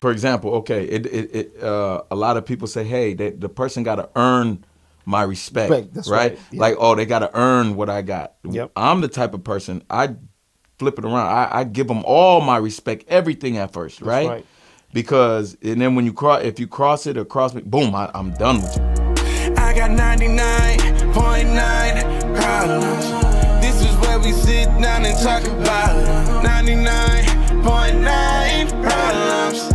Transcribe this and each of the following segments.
for example, okay, a lot of people say, hey, the person got to earn my respect, Respect, that's right? right, yeah. Like, oh, they got to earn what I got. Yep. I'm the type of person, I flip it around. I give them all my respect, everything at first, That's right? right. Because, and then when you cross, if you cross it or cross me, boom, I'm done with you. I got 99.9 problems. This is where we sit down and talk about 99.9 problems.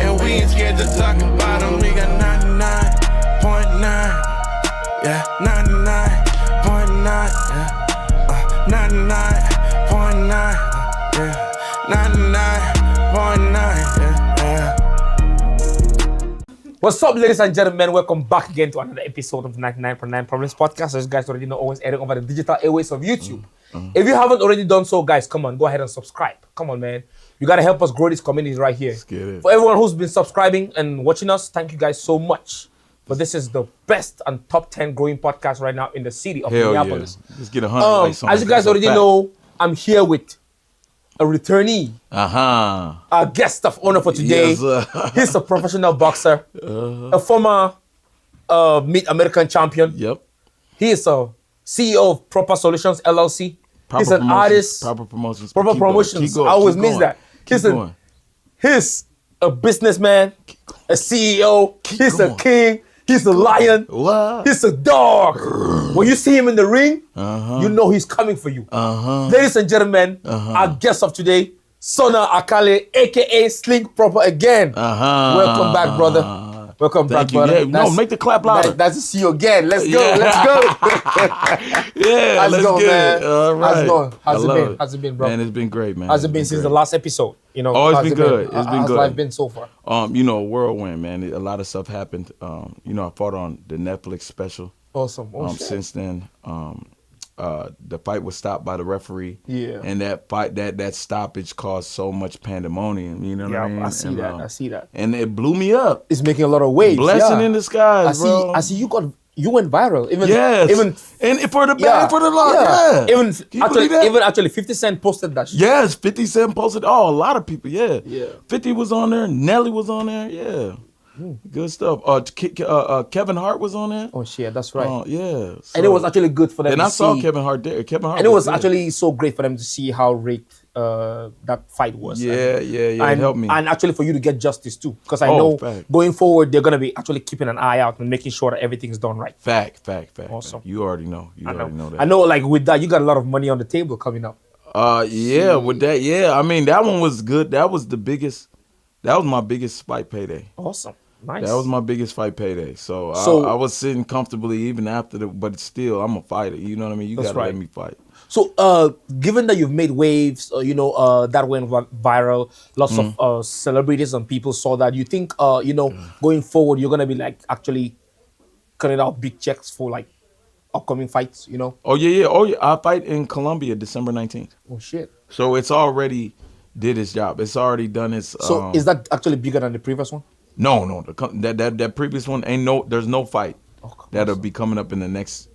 And we ain't scared to talk about them. We got 99.9. Yeah, 99.9. Yeah, 99.9. Yeah, 99.9. Yeah. What's up, ladies and gentlemen? Welcome back again to another episode of 99.9 Problems Podcast. As you guys already know, always airing over the digital airways of YouTube. If you haven't already done so, guys, come on, go ahead and subscribe. Come on, man. You got to help us grow this community right here. get it. For everyone who's been subscribing and watching us, thank you guys so much. But this is the best and top 10 growing podcast right now in the city of Hell Minneapolis. yeah. Let's get 100 likes on As you it. guys That's a already fact. know, I'm here with a returnee, our guest of honor for today. Yes, sir. He's a professional boxer, a former Mid-American champion. Yep. He is a CEO of Proper Solutions LLC. He's an Promotions, artist. Proper promotions. Proper Keep going, promotions. keep going, I always keep miss going, that. Keep going. He's a businessman, a CEO. He's a going. king. He's a lion. What? He's a dog. When you see him in the ring, you know he's coming for you. Ladies and gentlemen, our guest of today, Sona Akale, aka Slink Proper again. Welcome back, brother. Welcome back, Thank you. brother. Yeah, no, make the clap louder. That's to see you again. Let's go. Yeah. Let's go. Yeah, How's it let's going, get man? it. All right. How's it going? How's I it love been? How's it been, bro? Man, it's been great, man. How's it been since the last episode? You know, Oh, it's how's been it good. It's been how's good. life been so far? You know, a whirlwind, man. A lot of stuff happened. You know, I fought on the Netflix special. Awesome. Oh, shit. Since then, the fight was stopped by the referee. Yeah. And that fight, that stoppage caused so much pandemonium. You know what Yeah, I mean? I see And, that. I see that. And it blew me up. It's making a lot of waves. Blessing yeah. in disguise, bro. I see you went viral. Even Yes. even and for the bad, yeah, for the lot, yeah. Even Can you believe that? actually 50 Cent posted that shit. Yes, 50 Cent posted. Oh, a lot of people, yeah. Yeah. 50 was on there. Nelly was on there, yeah. Good stuff. Kevin Hart was on there. Oh shit, that's right. Yeah. And it was actually good for them And to I saw see. Kevin Hart there. Kevin Hart And it was there. actually so great for them to see how rigged that fight was. Yeah. And, It helped me. And actually for you to get justice too. Because I Oh, know fact. going forward, they're going to be actually keeping an eye out and making sure that everything's done right. Fact. Awesome. You already know. You already know that. I know, like with that, you got a lot of money on the table coming up. Yeah, with that, yeah. I mean, that one was good. That was my biggest fight payday. Awesome. Nice. That was my biggest fight payday. So So- I was sitting comfortably even after but still, I'm a fighter. You know what I mean? You That's gotta right. let me fight. So, given that you've made waves, that went viral, lots of celebrities and people saw that. You think, going forward, you're gonna be like actually cutting out big checks for like upcoming fights? You know? Oh yeah. I fight in Colombia December 19th. Oh shit. So it's already did its job. It's already done its. So is that actually bigger than the previous one? No. That previous one there's no fight Oh, that'll be coming up in the next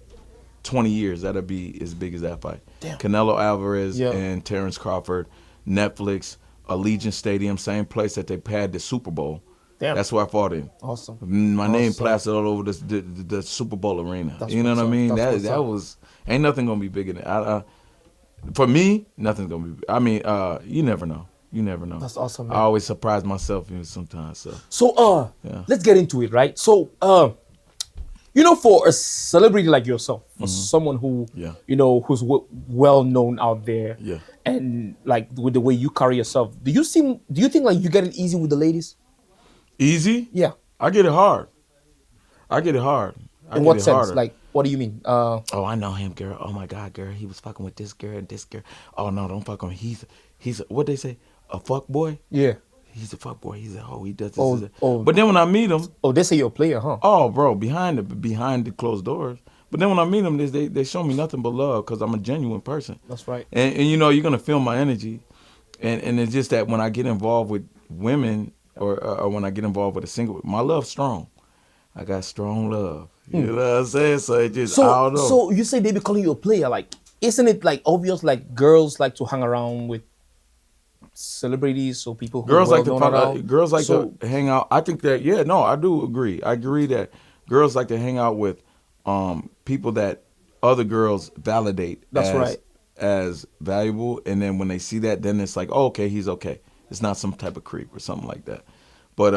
20 years that'll be as big as that fight. Damn. Canelo Alvarez Yeah. and Terrence Crawford, Netflix, Allegiant Stadium, same place that they had the Super Bowl. Damn. That's where I fought in. Awesome. My name Awesome. plastered all over the Super Bowl arena. That's You know what's what I up. mean? That's what's That up. was ain't nothing gonna be bigger than. For me, nothing's gonna be. I mean, you never know. You never know. That's awesome, man. I always surprise myself sometimes. So So, Yeah. let's get into it, right? So, for a celebrity like yourself, for someone who, Yeah. who's well known out there, Yeah. and like with the way you carry yourself, do you think like you get it easy with the ladies? easy. Yeah. I get it hard. I get it hard. In what sense? Like, what do you mean? Oh, I know him, girl. Oh my God, girl, he was fucking with this girl and this girl. Oh no, don't fuck with him. He's what they say, a fuck boy. Yeah. He's a fuck boy. He's a hoe. He does this. Oh, this. oh. But then when I meet him, Oh, they say you're a player, huh? oh, bro, behind the closed doors. But then when I meet them, they show me nothing but love because I'm a genuine person. That's right. And you're gonna feel my energy, and it's just that when I get involved with women or when I get involved with a single, my love's strong. I got strong love. You know what I'm saying? So it just I don't know. So you say they be calling you a player, like, isn't it like obvious like girls like to hang around with celebrities or people who are Girls well like to known around. girls like to So hang out. I think that yeah, no, I do agree. I agree that girls like to hang out with people that other girls validate that's right. as valuable, and then when they see that, then it's like, oh, okay, he's okay. It's not some type of creep or something like that. But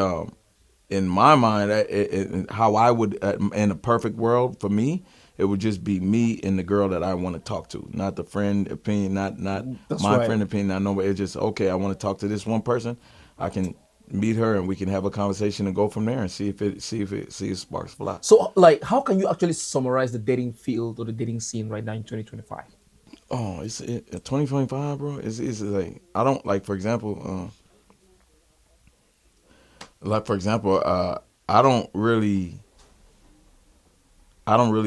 in my mind, how I would in a perfect world for me, it would just be me and the girl that I want to talk to, not the friend opinion, not That's my right. friend opinion. Not nobody. It's just okay. I want to talk to this one person. I can meet her and we can have a conversation and go from there and see if sparks fly. So, like, how can you actually summarize the dating field or the dating scene right now in 2025? Oh, 2025, bro. It's like I don't like for example, I don't really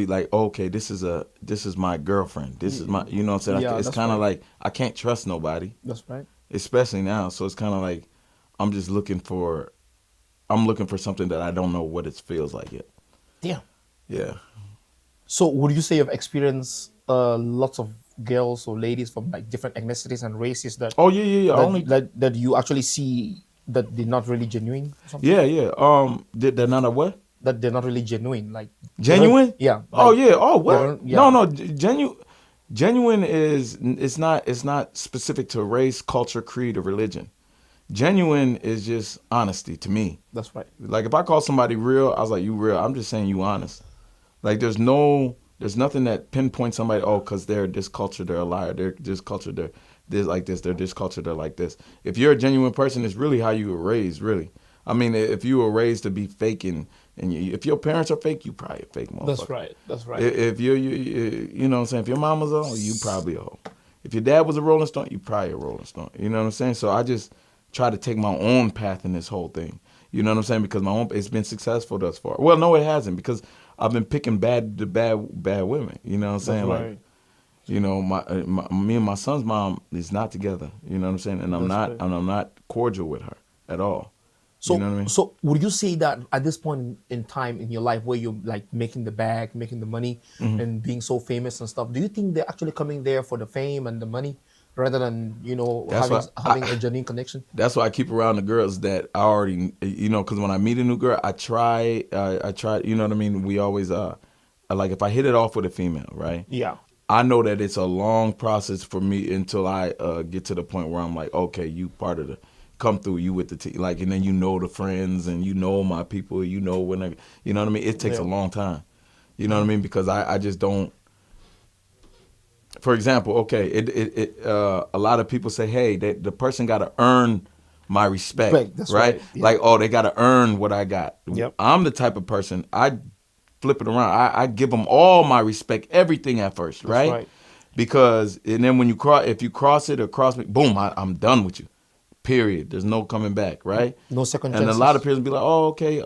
like, okay, this is my girlfriend. This is my, you know what I'm saying? Yeah, It's that's kind of right. like I can't trust nobody, That's right. especially now. So it's kind of like I'm just I'm looking for something that I don't know what it feels like yet. Yeah. Yeah. So, would you say you've experienced lots of girls or ladies from like different ethnicities and races that Oh yeah, yeah, yeah. Only that you actually see that they're not really genuine or something? yeah, yeah. Did they're not a what? That they're not really genuine. Like they don't. Genuine? Yeah. Oh Like yeah. Oh they what? don't. No, Yeah. no. Genuine is it's not specific to race, culture, creed, or religion. Genuine is just honesty to me. That's right. Like if I call somebody real, I was like, you real. I'm just saying you honest. Like there's nothing that pinpoints somebody. Oh, because they're this culture, they're a liar. They're this culture, they're this like this. They're this culture, they're like this. If you're a genuine person, it's really how you were raised. Really, I mean, if you were raised to be fake and if your parents are fake, you probably a fake That's motherfucker. right. That's right. If you know what I'm saying. If your mom was a hoe, you probably a hoe. If your dad was a Rolling Stone, you probably a Rolling Stone. You know what I'm saying. So I just try to take my own path in this whole thing. You know what I'm saying? Because it's been successful thus far. Well, no, it hasn't because I've been picking bad women. You know what I'm That's saying? Like, right. you know, me and my son's mom is not together. You know what I'm saying? And That's right. I'm not cordial with her at all. You So, know what I mean? so would you say that at this point in time in your life where you're like making the bag, making the money, Mm-hmm. and being so famous and stuff, do you think they're actually coming there for the fame and the money rather than That's why having a genuine connection? that's why I keep around the girls that I already, because when I meet a new girl, I try, you know what I mean? We always, like if I hit it off with a female, right? Yeah, I know that it's a long process for me until I get to the point where I'm like, okay, you part of the, come through, you with the team, like, and then you know the friends and you know my people, you know when, you know what I mean? It takes yeah, a long time, you know what I mean? Because I just don't. For example, okay, a lot of people say, hey, the person got to earn my respect, right. That's right? right. Yeah. Like, oh, they got to earn what I got. Yep. I'm the type of person, I flip it around. I give them all my respect, everything at first, That's right? right. Because, and then when if you cross it or cross me, boom, I'm done with you. Period. There's no coming back, right? No second And a lot of chances. people be like, oh, okay,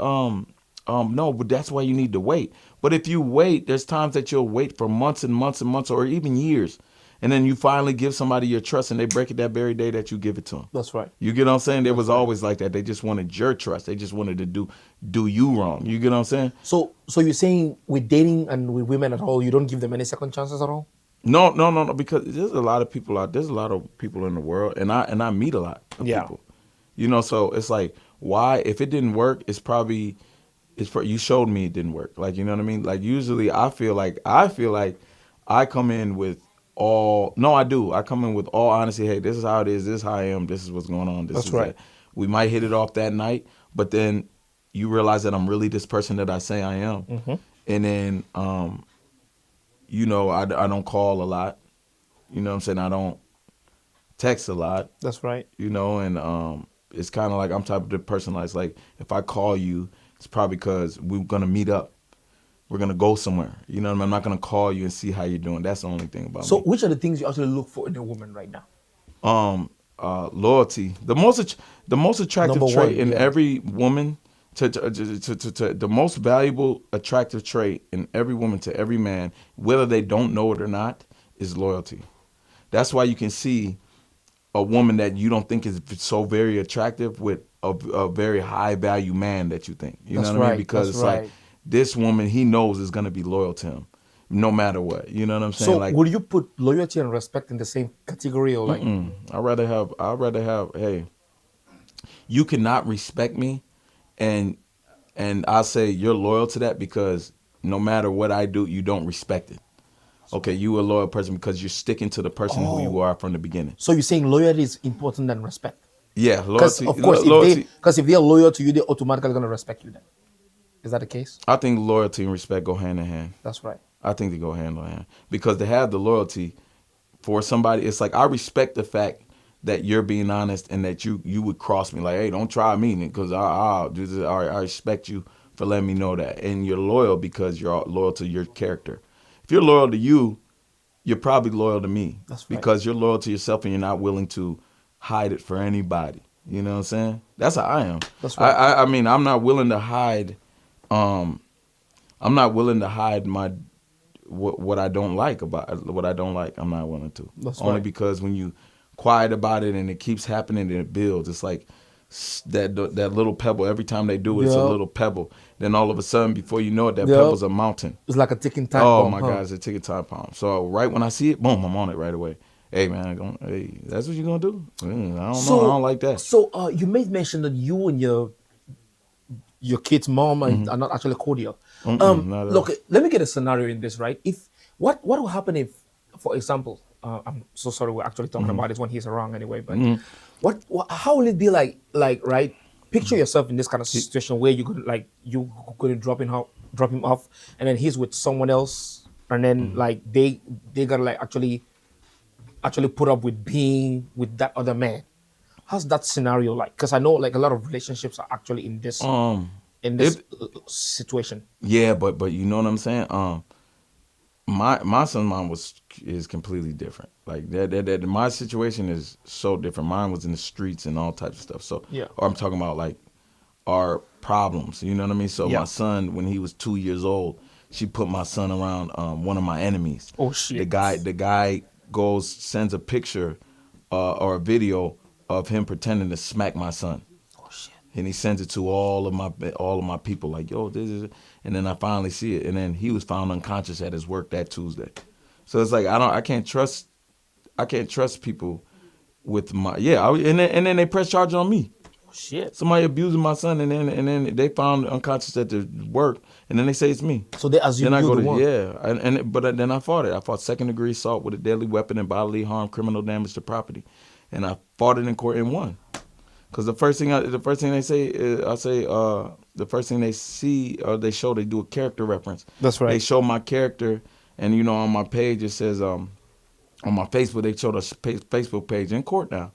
no, but that's why you need to wait. But if you wait, there's times that you'll wait for months and months and months or even years. And then you finally give somebody your trust and they break it that very day that you give it to them. That's right. You get what I'm saying? There That's was right. always like that. They just wanted your trust. They just wanted to do you wrong. You get what I'm saying? So you're saying with dating and with women at all, you don't give them any second chances at all? No, no, no, no. Because there's a lot of people out. There's a lot of people in the world, and I meet a lot of Yeah. people. So it's like, why? If it didn't work, you showed me it didn't work. Like, you know what I mean? Like usually, I feel like I come in with all. No, I do. I come in with all honesty. Hey, this is how it is. This is how I am. This is what's going on. This That's is right. that. We might hit it off that night, but then you realize that I'm really this person that I say I am, and then I don't call a lot. You know what I'm saying? I don't text a lot. That's right. And it's kind of like I'm type of the person like if I call you, it's probably because we're gonna meet up. We're gonna go somewhere. You know what I mean? I'm not gonna call you and see how you're doing. That's the only thing about So me. which are the things you actually look for in a woman right now? Loyalty. The most attractive Number trait one, in yeah. every woman to the most valuable attractive trait in every woman to every man, whether they don't know it or not, is loyalty. That's why you can see a woman that you don't think is so very attractive with a very high value man that you think. You That's know what I mean? right. Because That's it's like right. this woman he knows is gonna be loyal to him. no matter what. You know what I'm saying? So Like, would you put loyalty and respect in the same category, or like? I'd rather have, hey, you cannot respect me, and I say you're loyal to that because no matter what I do, you don't respect it. Okay, you a loyal person because you're sticking to the person who you Oh, are from the beginning. so you're saying loyalty is important than respect? Yeah, Because loyalty, of course, loyalty. if they're loyal to you, they're automatically gonna respect you. Then is that the case? I think loyalty and respect go hand in hand. That's right. I think they go hand in hand because to have the loyalty for somebody, it's like I respect the fact that you're being honest and that you would cross me like, hey, don't try me because I do this. I respect you for letting me know that, and you're loyal because you're loyal to your character. If you're loyal to you, you're probably loyal to me That's right. because you're loyal to yourself and you're not willing to hide it for anybody. You know what I'm saying? That's how I am. That's I, right. I, I mean, I'm not willing to hide. Um, I'm not willing to hide my what I don't like about what I don't like. I'm not willing to. That's Only right. because when you quiet about it and it keeps happening and it builds, it's like that little pebble. Every time they do it, it's a Yeah. little pebble. Then all of a sudden, before you know it, that Yeah. pebble's a mountain. It's like a ticking time Oh bomb, my huh? God, it's a ticket time bomb. So right when I see it, boom, I'm on it right away. Hey man, hey, that's what you're gonna do? I don't know. I don't like that. So you made mention that you and your kid's mom are not actually cordial. Not at all. Look, let me get a scenario in this, right? If what will happen if, for example, I'm so sorry, we're actually talking about this when he's around anyway. But what how will it be like, right? Picture yourself in this kind of situation where you could like you could drop him off, and then he's with someone else, and then like they gotta like actually put up with being with that other man. How's that scenario like? Because I know like a lot of relationships are actually in this It situation. yeah, but you know what I'm saying? My son's mom is completely different. Like that my situation is so different. Mine was in the streets and all types of stuff. So Yeah. or I'm talking about like our problems. You know what I mean? So Yeah. my son, when he was 2 years old, she put my son around one of my enemies. Oh shit. The guy goes sends a picture or a video of him pretending to smack my son, Oh shit. and he sends it to all of my people like, yo, this is it. And then I finally see it, and then he was found unconscious at his work that Tuesday. So it's like I can't trust people with my and then they press charge on me. Oh shit. Somebody abusing my son, and then they found unconscious at the work, and then they say it's me. So they assume Then I you're go the to one. but then I fought it. I fought second-degree assault with a deadly weapon and bodily harm, criminal damage to property, and I fought it in court and won. Because the first thing they say is, the first thing they see or they show, they do a character reference. That's right. They show my character, and on my page it says on my Facebook they showed a Facebook page in court now.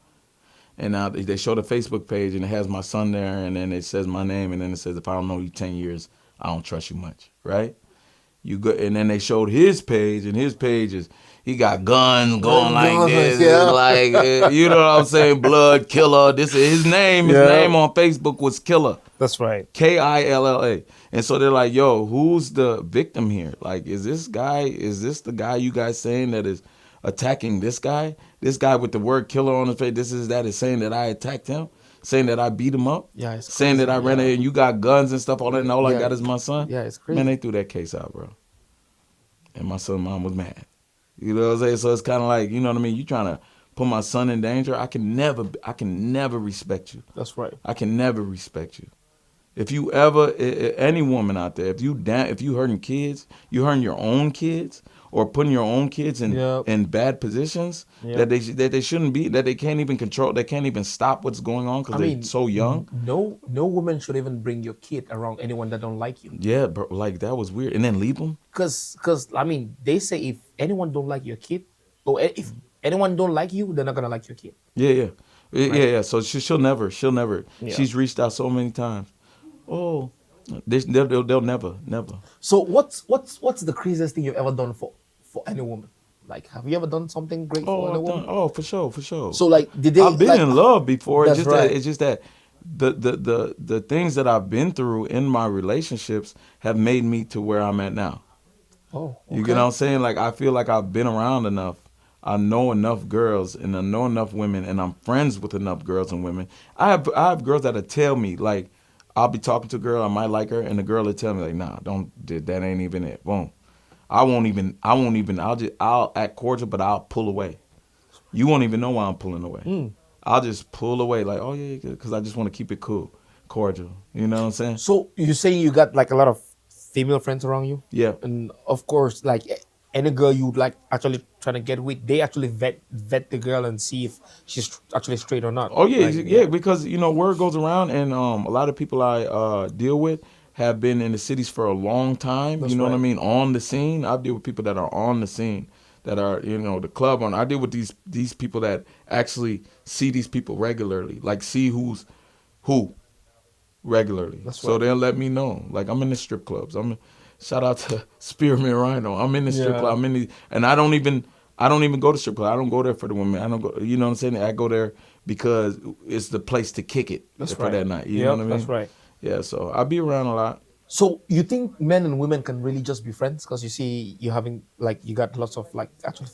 And now they show the Facebook page, and it has my son there, and then it says my name, and then it says, if I don't know you 10 years, I don't trust you much, right? You go, and then they showed his page, and his page is, he got guns going like Guns, this, yeah. like, you know what I'm saying, blood killer. This is his name. His Yeah. name on Facebook was Killer, That's right. Killa. And so they're like, yo, who's the victim here? Like, is this the guy you guys saying that is attacking this guy? This guy with the word killer on his face, that is saying that I attacked him, saying that I beat him up, Yeah, it's saying that I crazy, ran yeah. in and you got guns and stuff, all that, and all I Yeah. got is my son. Yeah, it's crazy. Man, they threw that case out, bro. And my son's mom was mad. You know what I'm saying? So it's kind of like, you know what I mean? You trying to put my son in danger? I can never respect you. That's right. I can never respect you. If you ever, any woman out there, if you hurting kids, you hurting your own kids, or putting your own kids in Yep. in bad positions Yep. that they shouldn't be, that they can't even control, they can't even stop what's going on because I they're mean, so young. no woman should even bring your kid around anyone that don't like you. Yeah, bro, like that was weird. And then leave them. Cause I mean, they say if anyone don't like your kid, or if anyone don't like you, they're not gonna like your kid. Yeah. So she'll never. Yeah. She's reached out so many times. Oh, they'll never. So what's the craziest thing you've ever done for any woman? Like, have you ever done something great for any woman? For sure. So like, did they? I've been like, in love before. That's right. It's just that the things that I've been through in my relationships have made me to where I'm at now. Oh, You okay. get what I'm saying? Like, I feel like I've been around enough. I know enough girls and I know enough women, and I'm friends with enough girls and women. I have girls that'll tell me, like, I'll be talking to a girl, I might like her, and the girl will tell me, like, nah, that ain't even it. Boom. I'll act cordial, but I'll pull away. You won't even know why I'm pulling away. I'll just pull away like, oh yeah, because I just want to keep it cool, cordial. You know what I'm saying? So you're saying you got like a lot of female friends around you? Yeah. And of course, like any girl you like actually trying to get with, they actually vet the girl and see if she's actually straight or not. Oh yeah, Like, yeah, because word goes around, and a lot of people I deal with have been in the cities for a long time. That's You know what I right. mean? On the scene, I deal with people that are on the scene, that are the club on. I deal with these people that actually see these people regularly, like see who's who regularly. That's So right. they'll let me know. Like I'm in the strip clubs. Shout out to Spearmint Rhino. I'm in the strip Yeah. club. And I don't even go to strip club. I don't go there for the women. I don't go. You know what I'm saying? I go there because it's the place to kick it That's for right. that night. You know Yep, what I that's mean? right. Yeah. So I be around a lot. So you think men and women can really just be friends? Because you see, you having like you got lots of like actually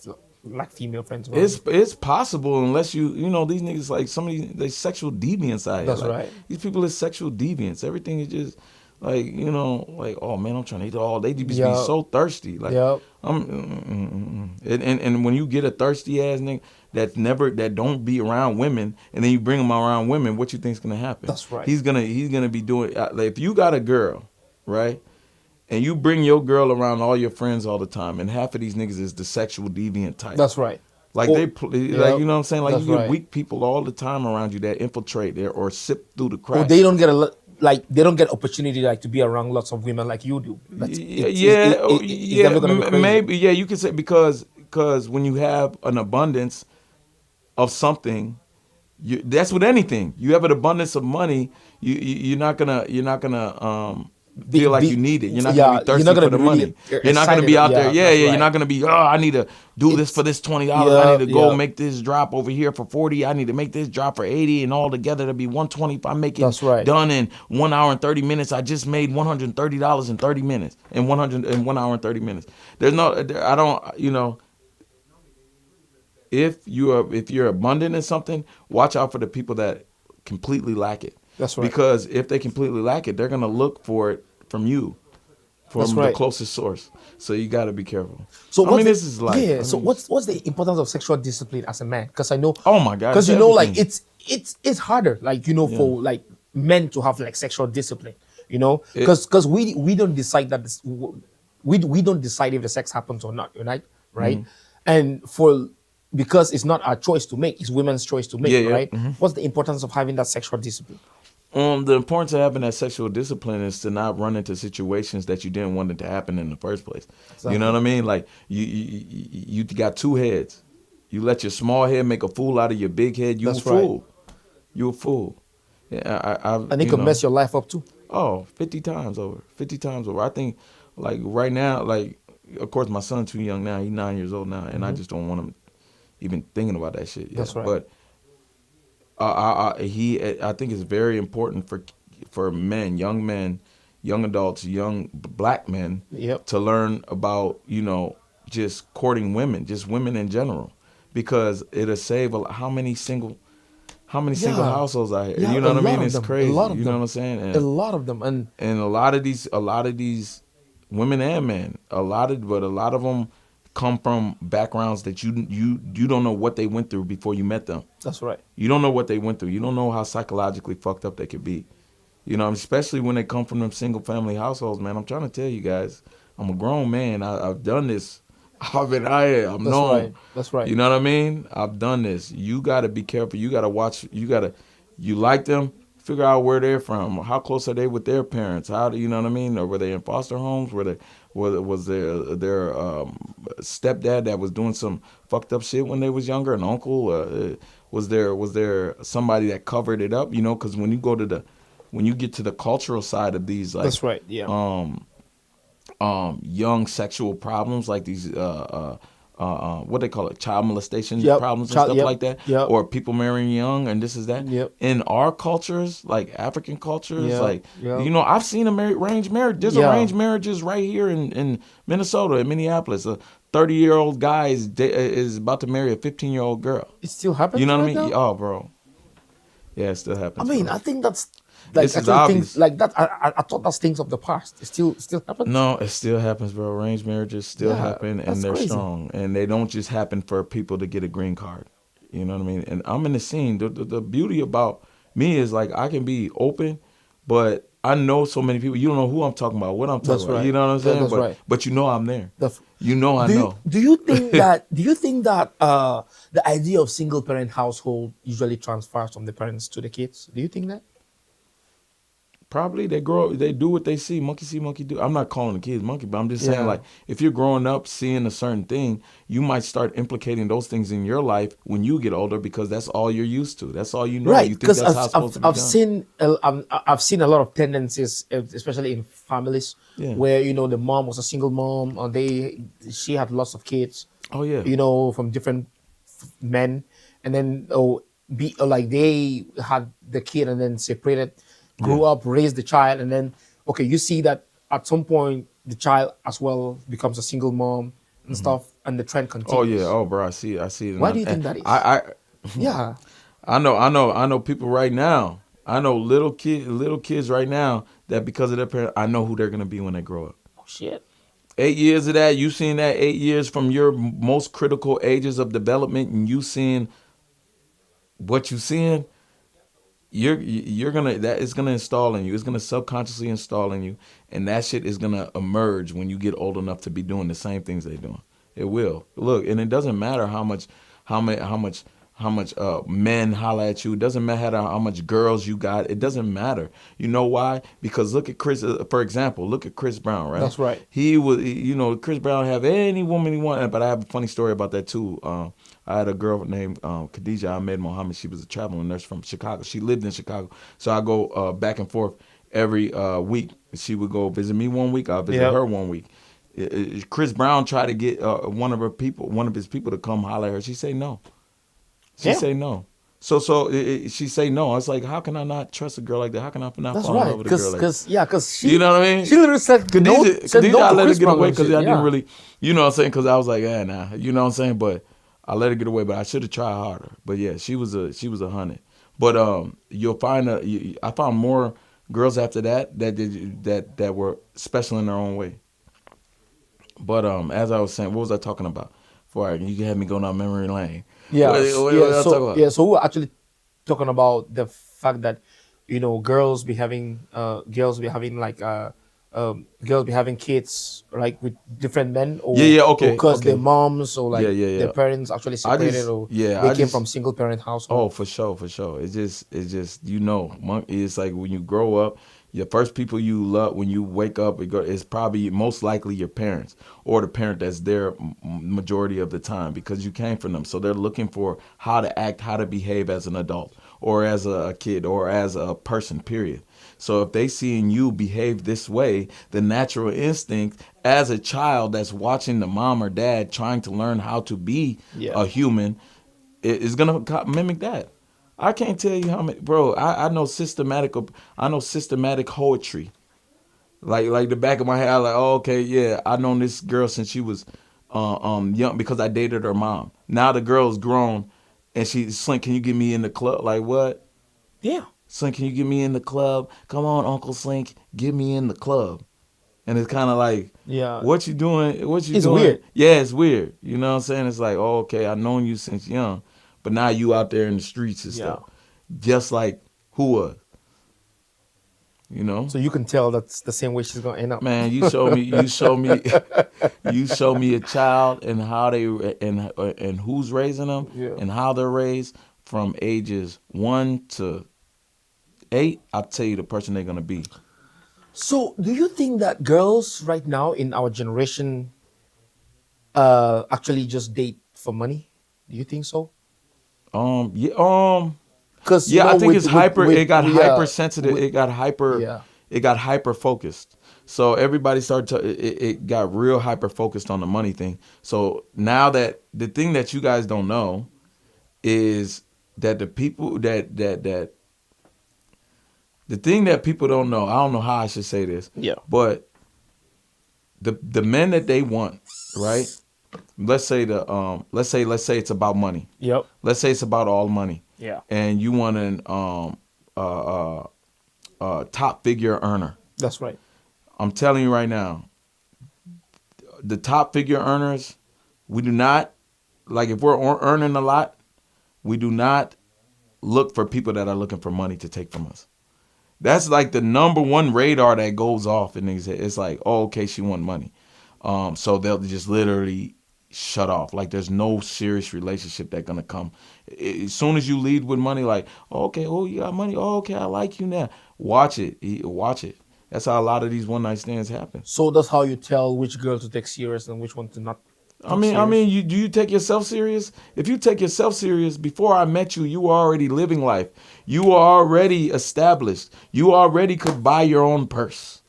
like female friends around It's you. it's possible unless these niggas like some of these they sexual deviants out here. That's Like right. these people is sexual deviants. Everything is just like like oh man, I'm trying to eat all. They just be Yeah. so thirsty. Like Yeah. and when you get a thirsty ass nigga that don't be around women, and then you bring him around women, what you think's gonna happen? That's right. He's gonna be doing like if you got a girl, right? And you bring your girl around all your friends all the time, and half of these niggas is the sexual deviant type. That's right. Like Oh, like yeah. you know what I'm saying? Like That's you get right. weak people all the time around you that infiltrate there or sip through the Or cracks. they don't get a lot. Like they don't get opportunity like to be around lots of women like you do. That's it's Yeah, never gonna be crazy. maybe yeah. You could say because when you have an abundance of something, that's with anything. You have an abundance of money. You're not gonna feel like you need it. You're not gonna Yeah, be you're not thirsty gonna for be the really money. You're not gonna excited. be out there. Yeah, Yeah, that's yeah. You're right. not gonna be. Oh, I need to do this It's for this $20. I yeah, need to go yeah. make this drop over here for 40. I need to make this drop for 80, and all together to be 120. If I make it That's right. done in 1 hour and 30 minutes, I just made $130 in 30 minutes. In 1 hour and 30 minutes. There's no. I don't. If you're abundant in something, watch out for the people that completely lack it. That's right. Because if they completely lack it, they're gonna look for it from you, That's from the right. closest source. So you got to be careful. So I what's mean, the, this is life. yeah? I So mean, what's the importance of sexual discipline as a man? Because I know. oh my God, Because it's like everything. it's harder, like for like men to have like sexual discipline. It- Because we don't decide that we don't decide if the sex happens or not. Right? Mm-hmm. And because it's not our choice to make, it's women's choice to make. Yeah, yeah. Right? What's the importance of having that sexual discipline? The importance of having that sexual discipline is to not run into situations that you didn't want it to happen in the first place. You know what I mean? Like you got two heads. You let your small head make a fool out of your big head. You That's a right. fool. You a fool. Yeah, And it can mess your life up too. Oh, 50 times over. 50 times over. I think, like, right now, like, of course, my son's too young now. He's 9 years old now, and I just don't want him even thinking about that shit yet. That's right. But I think it's very important for men, young adults, young black men, Yep. to learn about, just courting women, just women in general, because it'll save how many single Yeah. households out here. Yeah, You know a what I mean? lot of It's them, crazy. a lot of You know them. what I'm saying? A lot of them, and And a lot of these women and men, a lot of them come from backgrounds that you don't know what they went through before you met them. that's right. You don't know what they went through. You don't know how psychologically fucked up they could be. Especially when they come from them single family households, man. I'm trying to tell you guys, I'm a grown man. I've done this. I'm That's known. right. That's right. You know what I mean? I've done this. You got to be careful. You got to watch. You like them, figure out where they're from. How close are they with their parents? How do you know what I mean? Or were they in foster homes? Was their stepdad that was doing some fucked up shit when they was younger? An uncle? Was there somebody that covered it up? Because when you get to the cultural side of these, like, That's right. Yeah. young sexual problems, like these what they call it, child molestation Yep. problems and Child- stuff yep. like that, Yep. or people marrying young and this is that. Yep. In our cultures, like African cultures, Yep. like Yep. I've seen arranged marriage. There's Yeah. arranged marriages right here in Minnesota, in Minneapolis. A 30-year-old guy is about to marry a 15-year-old girl. It still happens. You know what I right mean? now? Oh, bro. Yeah, it still happens. I mean, bro. I think that's like This is actually things obvious. like that. I thought that's things of the past. It still happens. No, it still happens, bro. Arranged marriages still Yeah, happen, and that's they're crazy. strong, and they don't just happen for people to get a green card. You know what I mean? And I'm in the scene. The beauty about me is like I can be open, but I know so many people. You don't know who I'm talking about, what I'm talking That's about. You right. know what I'm saying? That's But right. but you know I'm there. The, You know I know. do you think that the idea of single parent household usually transfers from the parents to the kids? Do you think that? Probably they grow, they do what they see, monkey do. I'm not calling the kids monkey, but I'm just saying Yeah. like if you're growing up seeing a certain thing, you might start implicating those things in your life when you get older because that's all you're used to. That's all you know. Right, You think because that's how it's supposed to be done. I've seen a lot of tendencies, especially in families Yeah. where the mom was a single mom, or she had lots of kids, Oh yeah. from different men, and then be like they had the kid and then separated, Yeah. grew up, raised the child, and then okay, you see that at some point the child as well becomes a single mom and stuff, and the trend Oh yeah. continues. Oh bro, I see it. Why do you And think that is? I Yeah. I know people right now. I know little kids right now that because of their parents, I know who they're gonna be when they grow up. Oh shit. 8 years of that, you seen that 8 years from your most critical ages of development, and you seeing what you seeing, you're gonna that is gonna install in you. It's gonna subconsciously install in you, and that shit is gonna emerge when you get old enough to be doing the same things they're doing. It will look, and it doesn't matter how much, how much men holler at you. It doesn't matter how much girls you got. It doesn't matter. You know why? Because look at Chris. For example, look at Chris Brown. Right? That's right. He was, Chris Brown have any woman he wanted. But I have a funny story about that too. I had a girl named Khadijah Ahmed Mohammed. She was a traveling nurse from Chicago. She lived in Chicago, so I go back and forth every week. She would go visit me one week. I'll visit Yep. her one week. Chris Brown tried to get one of his people to come holler at her. She say no. She Yeah. say no. So she say no. I was like, how can I not trust a girl like that? How can I not That's fall in right. love with a girl like that? Because You know what I mean? she literally said no. Said Khadijah, no I to let her Chris get Brown away and because shit. I didn't Yeah. really, you know what I'm saying? Because I was like, nah, you know what I'm saying? But I let her get away, but I should have tried harder. But yeah, she was a hundred. But you'll find I found more girls after that were special in their own way. But as I was saying, what was I talking about? Before you had me going down memory lane. What, Yes. what, Yeah. what I talking about? So we were actually talking about the fact that girls be having kids like with different men, Yeah, or yeah, okay, because their okay. moms or Yeah, like yeah, their yeah. parents actually separated, or they I came just from single parent household. Oh, for sure, for sure. It's just it's like when you grow up, your first people you love when you wake up, it's probably most likely your parents or the parent that's there majority of the time because you came from them. So they're looking for how to act, how to behave as an adult or as a kid or as a person, period. So if they seeing you behave this way, the natural instinct as a child that's watching the mom or dad trying to learn how to be Yeah. a human is gonna mimic that. I can't tell you how many, bro. I know systematic poetry, like the back of my head. I like, oh, okay, yeah, I known this girl since she was young because I dated her mom. Now the girl's grown, and she's Slink. Can you get me in the club? Like what? Yeah. Slink, can you get me in the club? Come on, Uncle Slink, get me in the club. And it's kind of like, Yeah. what you doing? What you It's doing? weird. Yeah, it's weird. You know what I'm saying? It's like, oh, okay, I've known you since young, but now you out there in the streets and Yeah. stuff, just like who was, you know? So you can tell that's the same way she's gonna end up. Man, you show me a child and how they and who's raising them Yeah. and how they're raised from ages 1 to 8. I'll tell you the person they're gonna be. So, do you think that girls right now in our generation actually just date for money? Do you think so? Yeah, Because yeah, I think it's hyper. It got hyper sensitive. Yeah. It got hyper focused. So everybody started to. It got real hyper focused on the money thing. So now that the thing that you guys don't know is that the people that the thing that people don't know. I don't know how I should say this. Yeah. But the men that they want, right? Let's say let's say it's about money. Yep. Let's say it's about all money. Yeah. And you want top figure earner. That's right. I'm telling you right now, the top figure earners, we do not, like if we're earning a lot, we do not look for people that are looking for money to take from us. That's like the number one radar that goes off in these. It's like, oh, okay, she want money. So they'll just literally shut off. Like there's no serious relationship that's gonna come. As soon as you lead with money, like, oh, okay, oh, you got money. Oh, okay, I like you now. Watch it. Watch it. That's how a lot of these one night stands happen. So that's how you tell which girl to take serious and which one to not. I mean, do you take yourself serious? If you take yourself serious, before I met you, you were already living life. You were already established. You already could buy your own purse.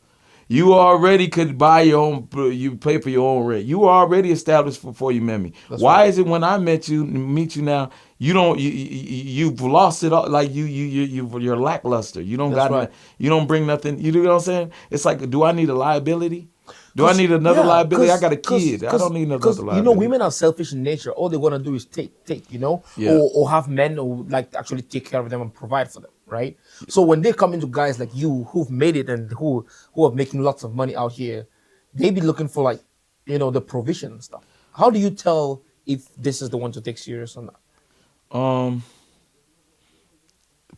You already could buy your own. You pay for your own rent. You were already established before you met me. That's Why right. is it when I meet you now, you don't? You've lost it all. Like you're lackluster. You don't That's got. right. You don't bring nothing. You know what I'm saying? It's like, do I need a liability? Do I need another Yeah, liability? I got a kid. I don't need another liability. You know, women are selfish in nature. All they want to do is take, Yeah. or have men who like actually take care of them and provide for them, right? So when they come into guys like you who've made it and who are making lots of money out here, they be looking for like, the provision and stuff. How do you tell if this is the one to take serious or not?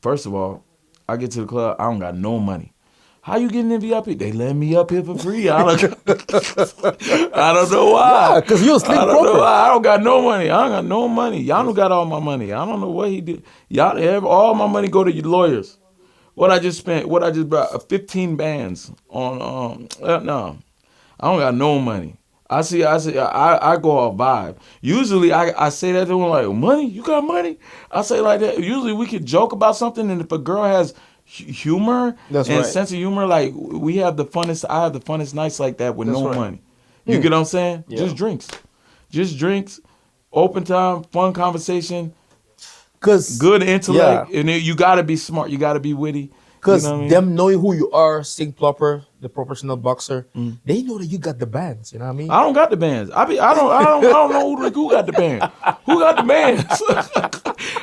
First of all, I get to the club, I don't got no money. How you getting in VIP? They let me up here for free. I don't know why. Yeah, 'cause you a slick I don't know broker. why. I don't got no money. I don't got no money. Y'all don't got all my money. I don't know what he did. Y'all have all my money go to your lawyers. What I just spent, what I just bought, 15 bands on, no. I don't got no money. I go off vibe. Usually I say that to them like, money? You got money? I say like that. Usually we could joke about something, and if a girl has humor That's and right. sense of humor, like we have the funnest, I have the funnest nights like that with That's no right. money. You get what I'm saying? Yeah. Just drinks, open time, fun conversation, Because good intellect, and you gotta be smart, you gotta be witty. Because you know what I mean? them knowing who you are, Sting Plopper, the professional boxer, they know that you got the bands. You know what I mean? I don't got the bands. I don't know who got the bands. Who got the bands?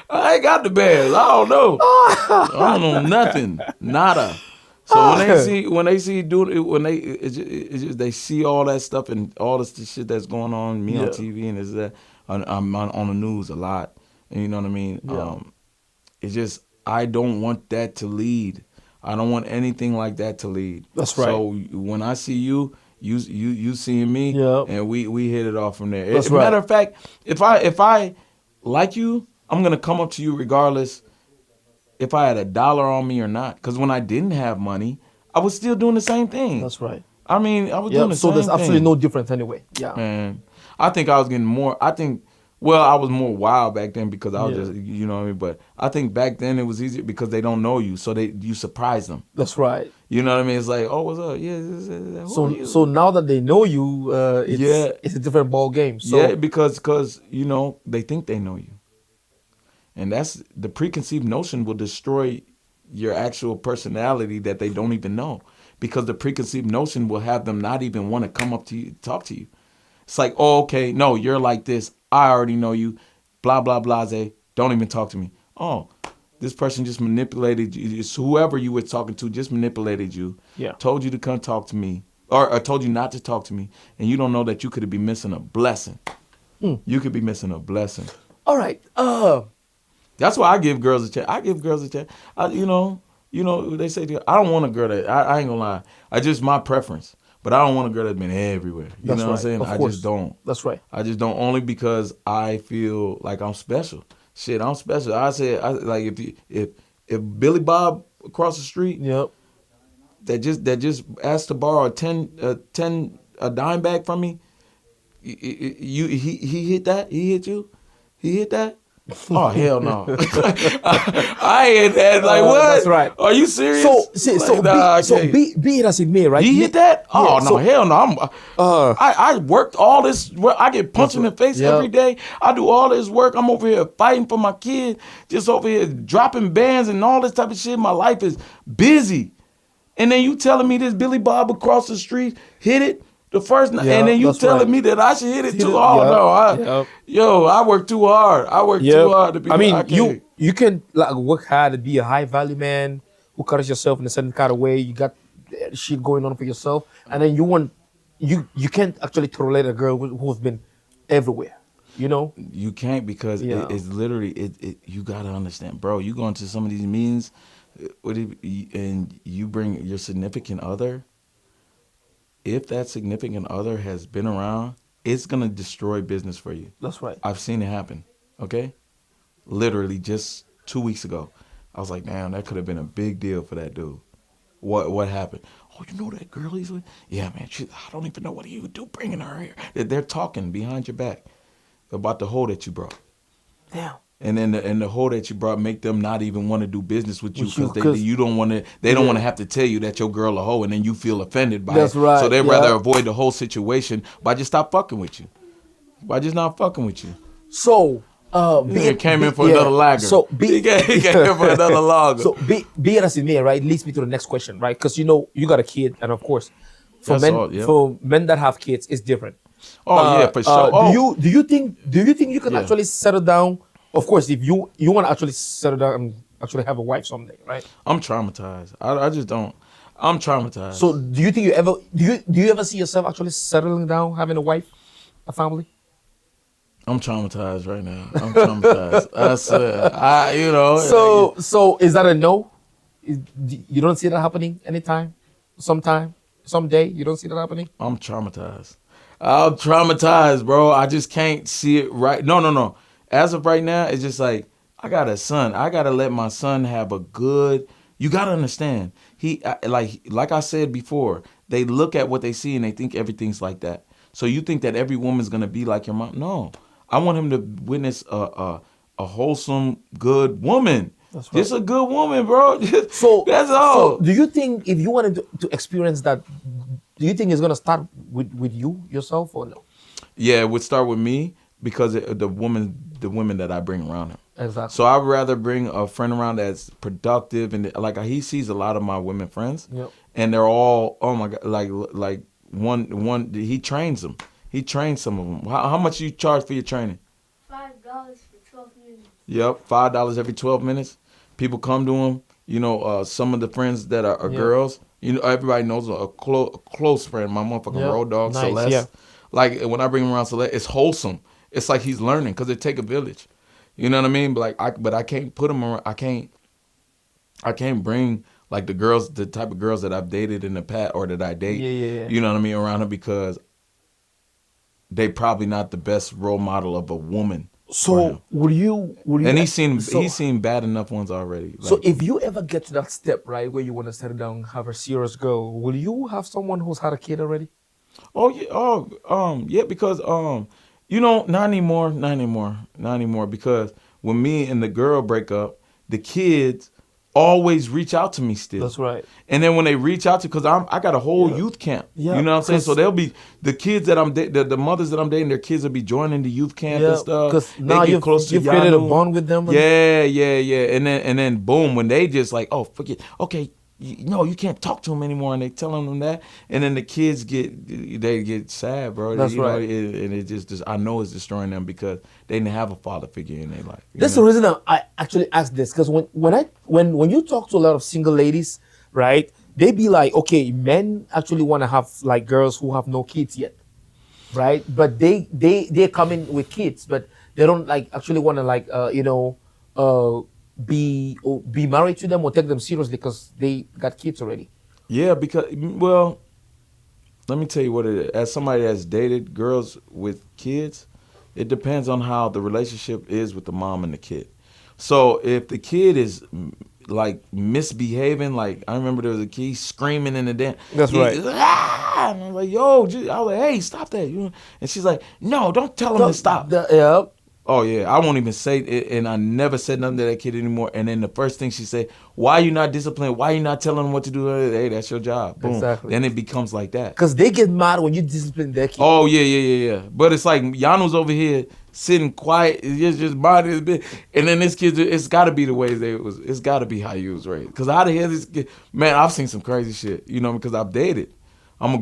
I ain't got the bands. I don't know. I don't know nothing. Nada. So when they see it's just, they see all that stuff and all this shit that's going on, me on TV and is that I'm on the news a lot. And you know what I mean? Yeah. It's just, I don't want that to lead. I don't want anything like that to lead. That's right. So when I see you seeing me, Yeah. and we hit it off from there. That's As a right. matter of fact, if I like you, I'm gonna come up to you regardless if I had $1 on me or not. Because when I didn't have money, I was still doing the same thing. That's right. I mean, I was Yeah. doing the So same there's thing. absolutely no difference anyway. Yeah. Man, I think I was getting more. I was more wild back then because I was Yeah. just, you know what I mean? But I think back then it was easier because they don't know you, so you surprise them. That's right. You know what I mean? It's like, oh, what's up? Yeah. Who are you? So now that they know you, Yeah. it's a different ball game. So Yeah, because they think they know you, and that's the preconceived notion will destroy your actual personality that they don't even know, because the preconceived notion will have them not even want to come up to you, talk to you. It's like, oh, okay, no, you're like this. I already know you. Blah blah blase. Don't even talk to me. Oh, this person just manipulated you. It's whoever you were talking to just manipulated you. Yeah. Told you to come talk to me, or told you not to talk to me, and you don't know that you could be missing a blessing. You could be missing a blessing. all right. That's why I give girls a chance. I give girls a chance. They say I don't want a girl that I ain't gonna lie. I just my preference, but I don't want a girl that's been everywhere. You That's know what I'm right. saying? Of I course. just don't. That's right. I just don't, only because I feel like I'm special. Shit, I'm special. Like if Billy Bob across the street Yep. that just asked to borrow a dime bag from me, he hit that? He hit you? He hit that? Oh hell no! I ain't that. Like what? That's right. Are you serious? Be it as it may, right? He hit that? Oh no, so- hell no! I worked all this. I get punched in the face yeah. every day. I do all this work. I'm over here fighting for my kid. Just over here dropping bands and all this type of shit. My life is busy. And then you telling me this Billy Bob across the street hit it the first night, Yeah, and then you that's telling right. me that I should hit it too. it, Oh yeah, no, I work too hard. I work too hard to be. I mean, can't. you can like work hard to be a high value man, who carries yourself in a certain kind of way. You got shit going on for yourself, and then you can't actually tolerate a girl who's been everywhere. You know? You can't because Yeah. it's literally it. You gotta understand, bro. You go into some of these meetings, and you bring your significant other. If that significant other has been around, it's gonna destroy business for you. That's right. I've seen it happen. Okay, literally just 2 weeks ago, I was like, damn, that could have been a big deal for that dude. What happened? Oh, you know that girl he's with? Yeah, man. I don't even know what he would do bringing her here. They're talking behind your back about the hoe that you brought. Damn. And then the hoe that you brought make them not even want to do business with you With you, because they 'cause- you don't want to they don't Yeah. want to have to tell you that your girl a hoe and then you feel offended by That's it. right, So they'd yeah. rather avoid the whole situation by just stop fucking with you. By just not fucking with you. So, He came in for another lager. So He came in for another lager. So be it as it may, right, leads me to the next question, right? Because you got a kid, and of course, for That's men, all, yeah. for men that have kids, it's different. Oh yeah, for sure. Do you think you can Yeah. actually settle down? Of course, if you want to actually settle down and actually have a wife someday, right? I'm traumatized. I just don't. I'm traumatized. So do you think you ever see yourself actually settling down, having a wife, a family? I'm traumatized right now. I'm traumatized. I said, So is that a no? You don't see that happening anytime, sometime, someday? You don't see that happening? I'm traumatized. I'm traumatized, bro. I just can't see it right. No. As of right now, it's just like I got a son. I gotta let my son have a good. You gotta understand. Like I said before, they look at what they see and they think everything's like that. So you think that every woman's gonna be like your mom? No. I want him to witness a wholesome, good woman. That's right. Just a good woman, bro. So That's all. So do you think if you wanted to experience that, do you think it's gonna start with you yourself or no? Yeah, it would start with me because the women that I bring around him. Exactly. So I'd rather bring a friend around that's productive and like he sees a lot of my women friends, Yep. and they're all oh my god like one he trains them. He trains some of them. How much you charge for your training? $5 for 12 minutes. Yep, $5 every 12 minutes. People come to him. Some of the friends that are Yeah. girls. Everybody knows a close friend. My motherfucking Yeah. road dog, Nice, Celeste. yeah. Like when I bring him around Celeste, it's wholesome. It's like he's learning because it take a village. You know what I mean? But I can't put him around. I can't bring like the type of girls that I've dated in the past or that I date. Yeah. You know what I mean around her because they probably not the best role model of a woman. for So him. would you? And he's so, seen bad enough ones already. So Like, if you ever get to that step, right, where you want to settle down, have a serious girl, will you have someone who's had a kid already? yeah, because not anymore. Because when me and the girl break up, the kids always reach out to me still. That's right. And then when they reach out to, because I got a whole Yeah. youth camp. Yeah, You know what I'm saying? So 'cause- they'll be the kids that I'm dating, the mothers that I'm dating, their kids will be joining the youth camp Yeah, and stuff. 'cause They now get you've close to created a Yanu. bond with them and- Yeah. And then boom, when they just like, oh, forget, okay. No, you can't talk to them anymore, and they telling them that, and then the kids get sad, bro. That's right. And it just I know it's destroying them because they didn't have a father figure in their life. you That's know? the reason I actually asked this, because when you talk to a lot of single ladies, right, they be like, okay, men actually want to have like girls who have no kids yet, right? But they come in with kids, but they don't like actually want to like be married to them or take them seriously because they got kids already. Yeah, because well, let me tell you what it is. As somebody that's dated girls with kids, it depends on how the relationship is with the mom and the kid. So if the kid is like misbehaving, like I remember there was a kid screaming in the den. That's right. Ah! And I was like, yo, I was like, hey, stop that. And she's like, no, don't tell him to stop. Yeah. Oh yeah, I won't even say it, and I never said nothing to that kid anymore. And then the first thing she said, "Why you not disciplined? Why you not telling them what to do? Hey, that's your job." Boom. Exactly. Then it becomes like that. Because they get mad when you discipline their kid. Oh yeah. But it's like Yanu's over here sitting quiet, just minding his business, and then this kid, it's got to be the way it's got to be how you was raised. Because how the hell this kid, man? I've seen some crazy shit, because I've dated. I'm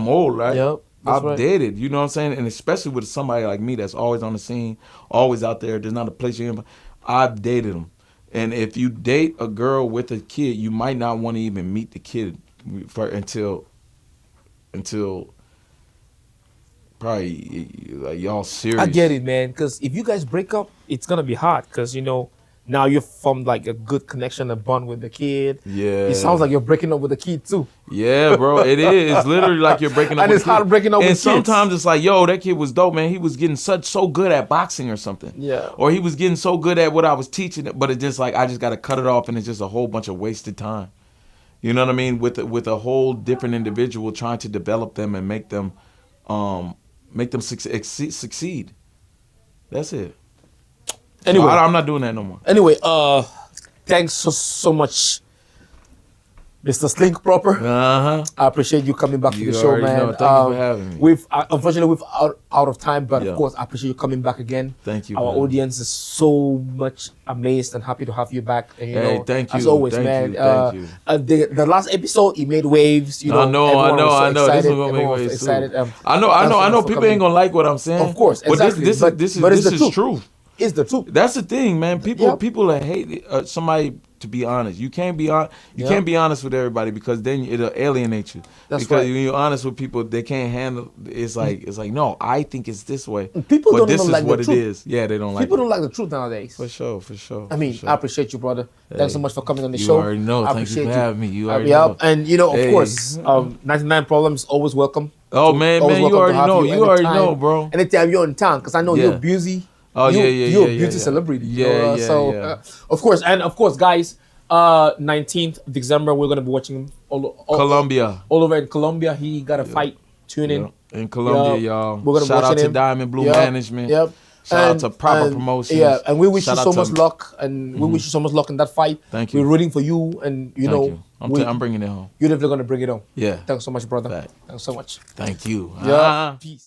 old, right? Yep. That's I've right. dated, you know what I'm saying? And especially with somebody like me that's always on the scene, always out there. There's not a place you in. I've dated them. And if you date a girl with a kid, you might not want to even meet the kid until probably like y'all serious. I get it, man. Because if you guys break up, it's gonna be hard. Because now you've formed like a good connection, a bond with the kid. Yeah. It sounds like you're breaking up with the kid too. Yeah, bro, it is. It's literally like you're breaking up And with it's hard kids. breaking up and with kids. sometimes it's like, yo, that kid was dope, man. He was getting so good at boxing or something. Yeah. Or he was getting so good at what I was teaching, but it's just like I just got to cut it off, and it's just a whole bunch of wasted time. You know what I mean? With a whole different individual, trying to develop them and make them succeed. That's it. Anyway, So I'm not doing that no more. Anyway, thanks so much, Mr. Slink Proper. Uh-huh. I appreciate you coming back to You the show, already man. know. Thank you for having me. We've unfortunately we've out of time, but Yeah. of course I appreciate you coming back again. Thank you, Our man. audience is so much amazed and happy to have you back. And, Hey, thank as you, always, thank man. you, thank you. The last episode, it made waves. I know. everyone was so I know. This excited. is gonna make Everyone was waves too. excited. I know. for People coming. ain't gonna like what I'm saying. Of course, exactly. But this it's the is truth. true. It's the truth. That's the thing, man. Yep. People that hate somebody to be honest. You can't be Yep. can't be honest with everybody because then it'll alienate you. That's because right. when you're honest with people, they can't handle. It's like no, I think it's this way. People but don't this even is like the what it truth. is. Yeah, they don't like. People it. don't like the truth nowadays. For sure. I mean, for sure. I appreciate you, brother. Thanks so much for coming on the You show. already know. I Thank you appreciate for having me. You already yeah, know. and of Hey. course, 99 Problems always welcome. Oh man, Always you welcome to already have know. You already anytime- know, bro. Anytime you're in town, because I know Yeah. you're busy. Oh, you're yeah, a beauty yeah. celebrity. Yeah, yeah, So, yeah. of course, guys, 19th December, we're gonna be watching him Colombia. all over in Colombia. He got a fight. Tune in. Yeah. In Colombia, Yeah. y'all. We're gonna be Shout out watching to him. Diamond Blue Yep. Management. Yep. Shout out to Proper Promotions. Yeah, and we wish Shout you out so to- much luck, and we wish you so much luck in that fight. Thank you. We're rooting for you, and Thank know, you. I'm bringing it home. you're definitely gonna bring it on. Yeah. Thanks so much, brother. Fact. Thanks so much. Thank you. Yeah. Ah. Peace.